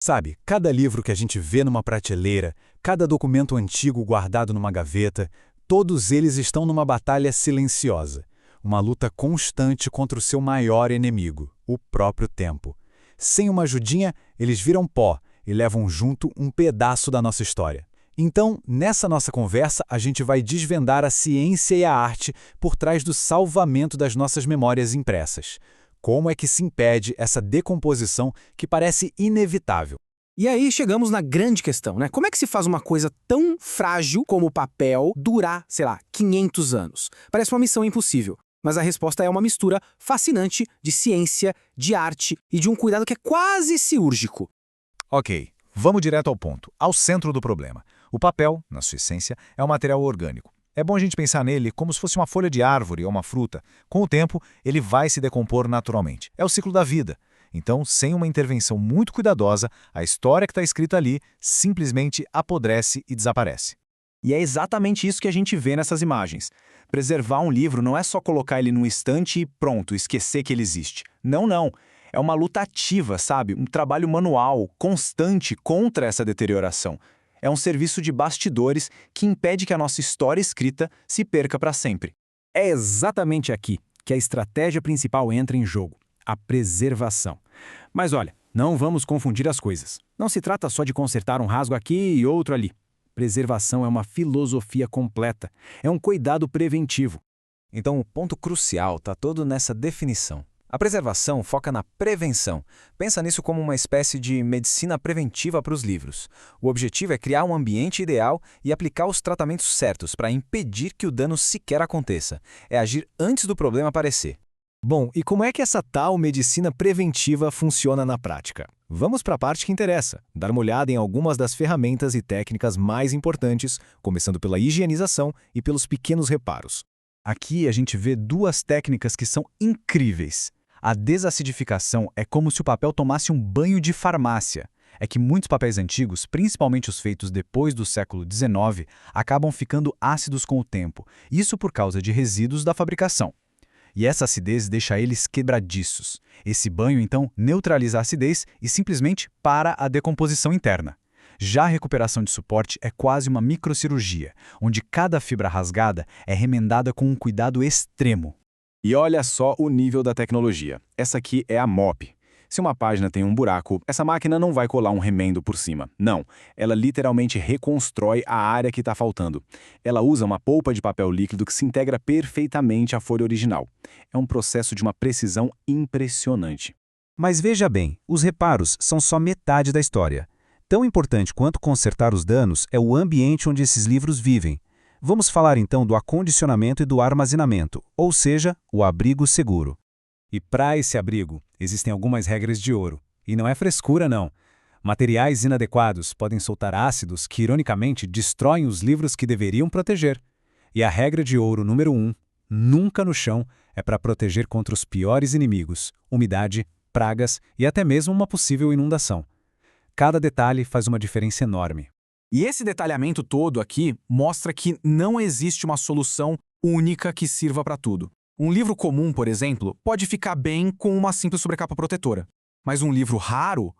Sabe, cada livro que a gente vê numa prateleira, cada documento antigo guardado numa gaveta, todos eles estão numa batalha silenciosa, uma luta constante contra o seu maior inimigo, o próprio tempo. Sem uma ajudinha, eles viram pó e levam junto um pedaço da nossa história. Então, nessa nossa conversa, a gente vai desvendar a ciência e a arte por trás do salvamento das nossas memórias impressas. Como é que se impede essa decomposição que parece inevitável? E aí chegamos na grande questão, né? Como é que se faz uma coisa tão frágil como o papel durar, sei lá, 500 anos? Parece uma missão impossível. Mas a resposta é uma mistura fascinante de ciência, de arte e de um cuidado que é quase cirúrgico. Ok, vamos direto ao ponto, ao centro do problema. O papel, na sua essência, é um material orgânico. É bom a gente pensar nele como se fosse uma folha de árvore ou uma fruta. Com o tempo, ele vai se decompor naturalmente. É o ciclo da vida. Então, sem uma intervenção muito cuidadosa, a história que está escrita ali simplesmente apodrece e desaparece. E é exatamente isso que a gente vê nessas imagens. Preservar um livro não é só colocar ele num estante e pronto, esquecer que ele existe. Não, não. É uma luta ativa, sabe? Um trabalho manual, constante contra essa deterioração. É um serviço de bastidores que impede que a nossa história escrita se perca para sempre. É exatamente aqui que a estratégia principal entra em jogo, a preservação. Mas olha, não vamos confundir as coisas. Não se trata só de consertar um rasgo aqui e outro ali. Preservação é uma filosofia completa, é um cuidado preventivo. Então o ponto crucial está todo nessa definição. A preservação foca na prevenção. Pensa nisso como uma espécie de medicina preventiva para os livros. O objetivo é criar um ambiente ideal e aplicar os tratamentos certos para impedir que o dano sequer aconteça. É agir antes do problema aparecer. Bom, e como é que essa tal medicina preventiva funciona na prática? Vamos para a parte que interessa, dar uma olhada em algumas das ferramentas e técnicas mais importantes, começando pela higienização e pelos pequenos reparos. Aqui a gente vê duas técnicas que são incríveis. A desacidificação é como se o papel tomasse um banho de farmácia. É que muitos papéis antigos, principalmente os feitos depois do século XIX, acabam ficando ácidos com o tempo, isso por causa de resíduos da fabricação. E essa acidez deixa eles quebradiços. Esse banho, então, neutraliza a acidez e simplesmente para a decomposição interna. Já a recuperação de suporte é quase uma microcirurgia, onde cada fibra rasgada é remendada com um cuidado extremo. E olha só o nível da tecnologia. Essa aqui é a MOP. Se uma página tem um buraco, essa máquina não vai colar um remendo por cima. Não, ela literalmente reconstrói a área que está faltando. Ela usa uma polpa de papel líquido que se integra perfeitamente à folha original. É um processo de uma precisão impressionante. Mas veja bem, os reparos são só metade da história. Tão importante quanto consertar os danos é o ambiente onde esses livros vivem. Vamos falar então do acondicionamento e do armazenamento, ou seja, o abrigo seguro. E para esse abrigo, existem algumas regras de ouro. E não é frescura, não. Materiais inadequados podem soltar ácidos que, ironicamente, destroem os livros que deveriam proteger. E a regra de ouro número 1, nunca no chão, é para proteger contra os piores inimigos, umidade, pragas e até mesmo uma possível inundação. Cada detalhe faz uma diferença enorme. E esse detalhamento todo aqui mostra que não existe uma solução única que sirva para tudo. Um livro comum, por exemplo, pode ficar bem com uma simples sobrecapa protetora. Mas um livro raro?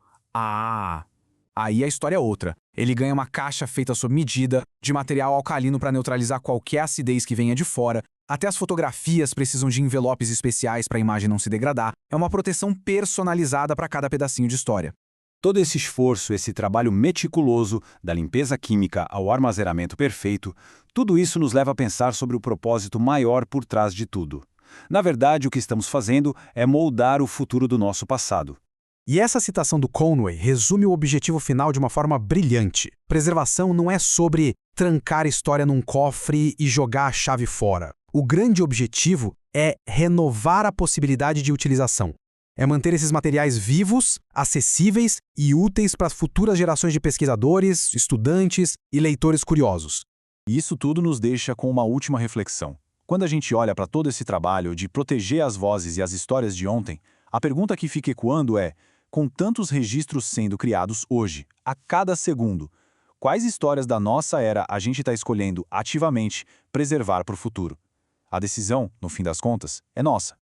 Aí a história é outra. Ele ganha uma caixa feita sob medida, de material alcalino para neutralizar qualquer acidez que venha de fora. Até as fotografias precisam de envelopes especiais para a imagem não se degradar. É uma proteção personalizada para cada pedacinho de história. Todo esse esforço, esse trabalho meticuloso, da limpeza química ao armazenamento perfeito, tudo isso nos leva a pensar sobre o propósito maior por trás de tudo. Na verdade, o que estamos fazendo é moldar o futuro do nosso passado. E essa citação do Conway resume o objetivo final de uma forma brilhante. Preservação não é sobre trancar a história num cofre e jogar a chave fora. O grande objetivo é renovar a possibilidade de utilização. É manter esses materiais vivos, acessíveis e úteis para as futuras gerações de pesquisadores, estudantes e leitores curiosos. E isso tudo nos deixa com uma última reflexão. Quando a gente olha para todo esse trabalho de proteger as vozes e as histórias de ontem, a pergunta que fica ecoando é, com tantos registros sendo criados hoje, a cada segundo, quais histórias da nossa era a gente está escolhendo ativamente preservar para o futuro? A decisão, no fim das contas, é nossa.